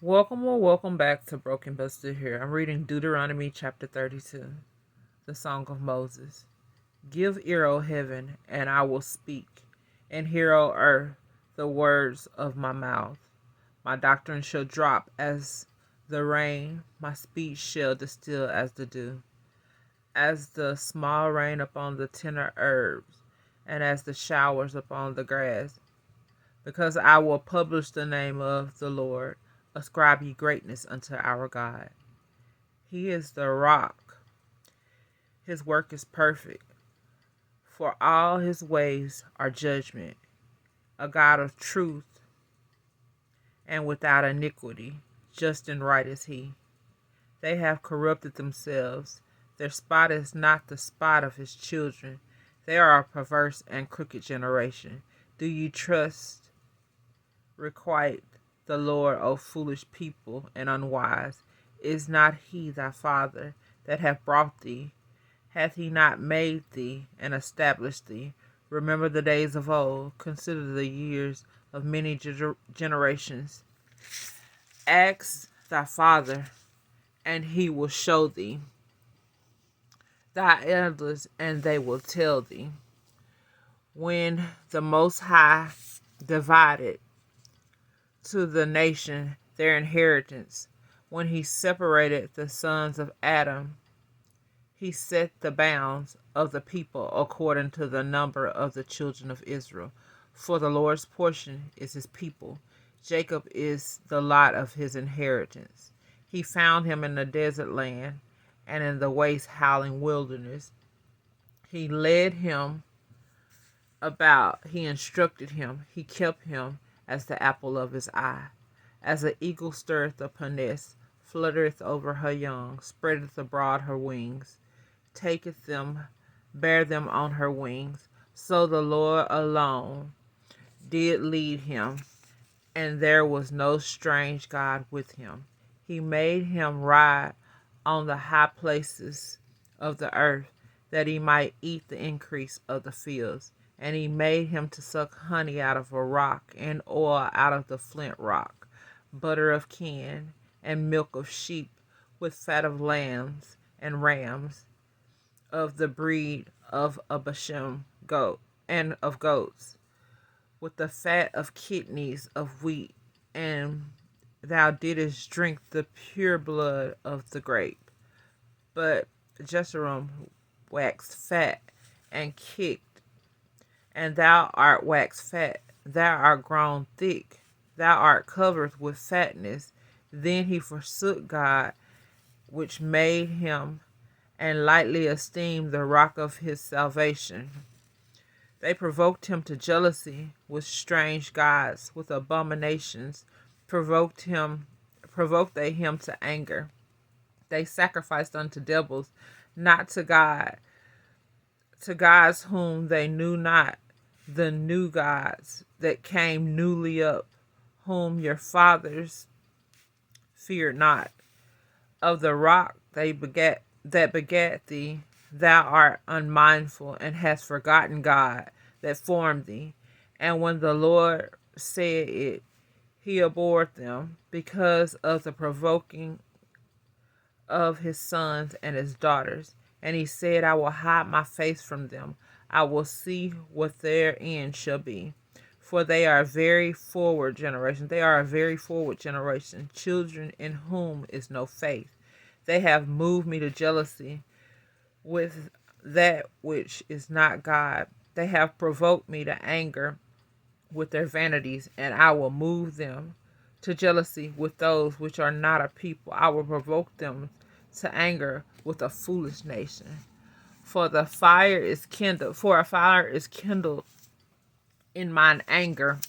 Welcome or welcome back to Broken But Still Here. I'm reading Deuteronomy Chapter 32, the Song of Moses. Give ear, O heaven, and I will speak, and hear, O earth, the words of my mouth. My doctrine shall drop as the rain, my speech shall distill as the dew, as the small rain upon the tender herbs, and as the showers upon the grass. Because I will publish the name of the Lord. Ascribe ye greatness unto our God. He is the rock. His work is perfect. For all his ways are judgment. A God of truth and without iniquity. Just and right is he. They have corrupted themselves. Their spot is not the spot of his children. They are a perverse and crooked generation. Do ye trust? Requite the Lord, O foolish people and unwise. Is not he thy father that hath brought thee? Hath he not made thee and established thee? Remember the days of old. Consider the years of many generations. Ask thy father, and he will show thee. Thy elders, and they will tell thee. When the Most High divided to the nation their inheritance, when he separated the sons of Adam, he set the bounds of the people according to the number of the children of Israel. For the Lord's portion is his people. Jacob is the lot of his inheritance. He found him in the desert land and in the waste howling wilderness. He led him about, he instructed him, he kept him as the apple of his eye. As an eagle stirreth up her nest, fluttereth over her young, spreadeth abroad her wings, taketh them, bear them on her wings. So the Lord alone did lead him, and there was no strange God with him. He made him ride on the high places of the earth, that he might eat the increase of the fields. And he made him to suck honey out of a rock, and oil out of the flint rock, butter of kine, and milk of sheep, with fat of lambs and rams, of the breed of a Bashan goat, and of goats, with the fat of kidneys of wheat, and thou didst drink the pure blood of the grape. But Jeshurun waxed fat and kicked, and thou art waxed fat, thou art grown thick, thou art covered with fatness. Then he forsook God, which made him, and lightly esteemed the rock of his salvation. They provoked him to jealousy with strange gods, with abominations, provoked they him to anger. They sacrificed unto devils, not to God, to gods whom they knew not, the new gods that came newly up, whom your fathers feared not. Of the rock they begat that begat thee, thou art unmindful, and hast forgotten God that formed thee. And when the Lord said it, he abhorred them, because of the provoking of his sons and his daughters. And he said, I will hide my face from them. I will see what their end shall be. For they are a very forward generation. They are a very forward generation, children in whom is no faith. They have moved me to jealousy with that which is not God. They have provoked me to anger with their vanities, and I will move them to jealousy with those which are not a people. I will provoke them to anger with a foolish nation. For a fire is kindled in mine anger,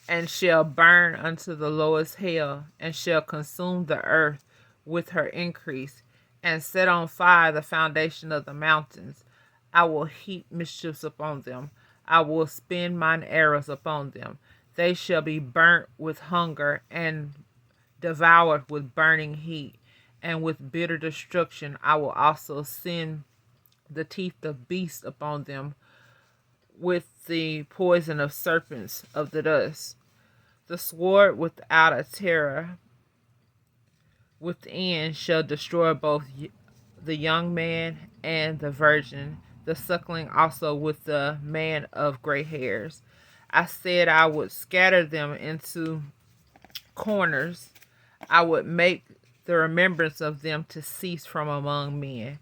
and shall burn unto the lowest hell, and shall consume the earth with her increase, and set on fire the foundation of the mountains. I will heap mischiefs upon them. I will spend mine arrows upon them. They shall be burnt with hunger, and devoured with burning heat, and with bitter destruction. I will also send the teeth of beasts upon them, with the poison of serpents of the dust. The sword without a terror within shall destroy both the young man and the virgin, the suckling also with the man of gray hairs. I said I would scatter them into corners. I would make the remembrance of them to cease from among men.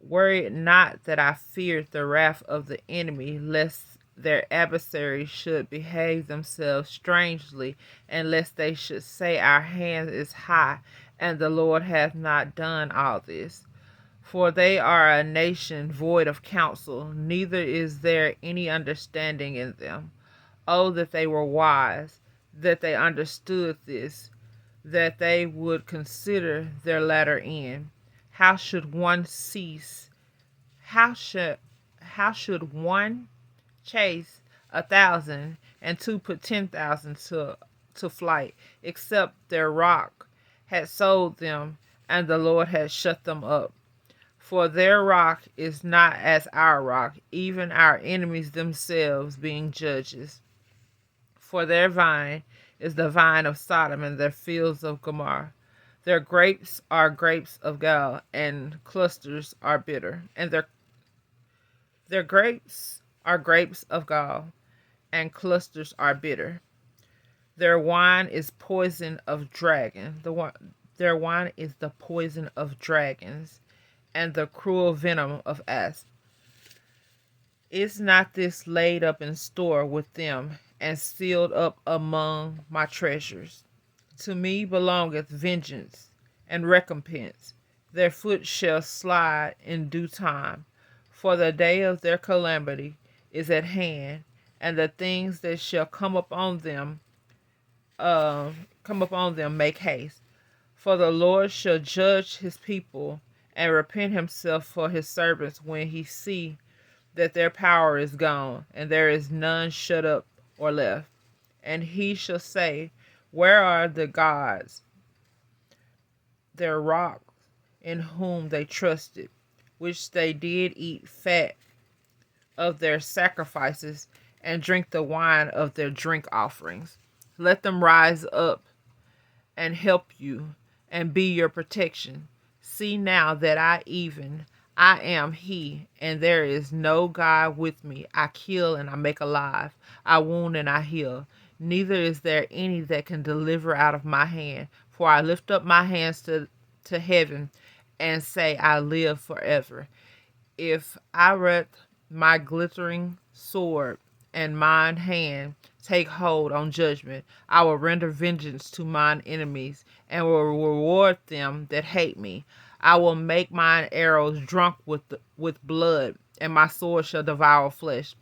Were it not that I feared the wrath of the enemy, lest their adversaries should behave themselves strangely, and lest they should say, Our hand is high, and the Lord hath not done all this. For they are a nation void of counsel, neither is there any understanding in them. Oh, that they were wise, that they understood this, that they would consider their latter end. How should one cease? How should one chase 1,000 and two put 10,000 to flight, except their rock had sold them, and the Lord had shut them up? For their rock is not as our rock, even our enemies themselves being judges. For their vine is the vine of Sodom, and their fields of Gomorrah. Their grapes are grapes of gall, and clusters are bitter. And their grapes are grapes of gall, and clusters are bitter. Their wine is poison of dragon. Their wine is the poison of dragons, and the cruel venom of asps. Is not this laid up in store with them, and sealed up among my treasures? To me belongeth vengeance and recompense. Their foot shall slide in due time, for the day of their calamity is at hand, and the things that shall come upon them make haste. For the Lord shall judge his people, and repent himself for his servants when he see that their power is gone, and there is none shut up or left. And he shall say, Where are the gods, their rocks, in whom they trusted, which they did eat fat of their sacrifices, and drink the wine of their drink offerings? Let them rise up and help you, and be your protection. See now that I am he, and there is no God with me. I kill and I make alive. I wound and I heal. Neither is there any that can deliver out of my hand. For I lift up my hands to heaven and say, I live forever. If I let my glittering sword and mine hand take hold on judgment, I will render vengeance to mine enemies, and will reward them that hate me. I will make mine arrows drunk with blood, and my sword shall devour flesh.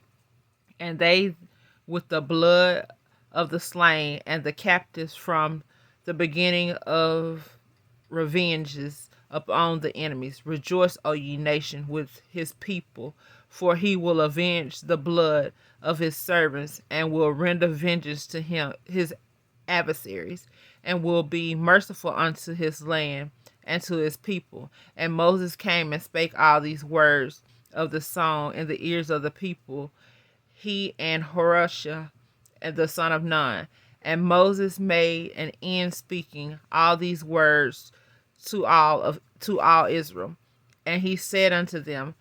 And they with the blood of the slain and the captives from the beginning of revenges upon the enemies. Rejoice, O ye nation, with his people, for he will avenge the blood of his servants, and will render vengeance to his adversaries, and will be merciful unto his land and to his people. And Moses came and spake all these words of the song in the ears of the people, he and Hoshea and the son of Nun. And Moses made an end speaking all these words to all Israel. And he said unto them,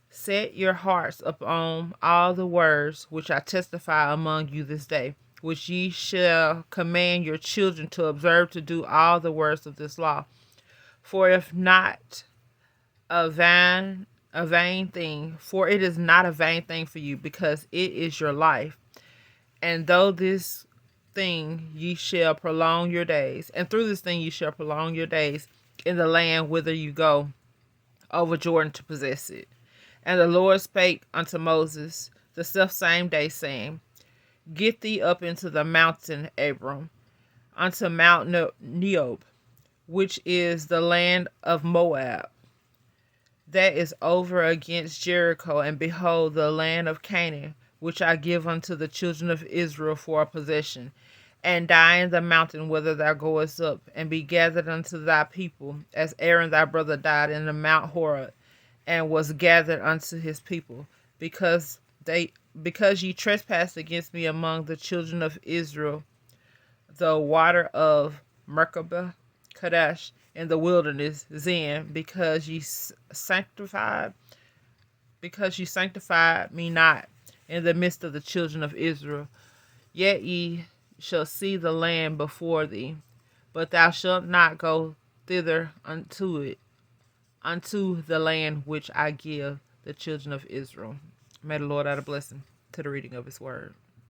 Set your hearts upon all the words which I testify among you this day, which ye shall command your children to observe to do all the words of this law. For if not a vain thing, for it is not a vain thing for you, because it is your life. And through this thing ye shall prolong your days, in the land whither you go over Jordan to possess it. And the Lord spake unto Moses the selfsame day, saying, Get thee up into the mountain, Abram, unto Mount Neob, which is the land of Moab, that is over against Jericho, and behold, the land of Canaan, which I give unto the children of Israel for a possession. And die in the mountain whither thou goest up, and be gathered unto thy people, as Aaron thy brother died in the Mount Horeb, and was gathered unto his people, because ye trespassed against me among the children of Israel, the water of Merkabah Kadesh in the wilderness, Zin, because ye sanctified me not in the midst of the children of Israel. Yet ye shall see the land before thee, but thou shalt not go thither unto the land which I give the children of Israel. May the Lord add a blessing to the reading of his word.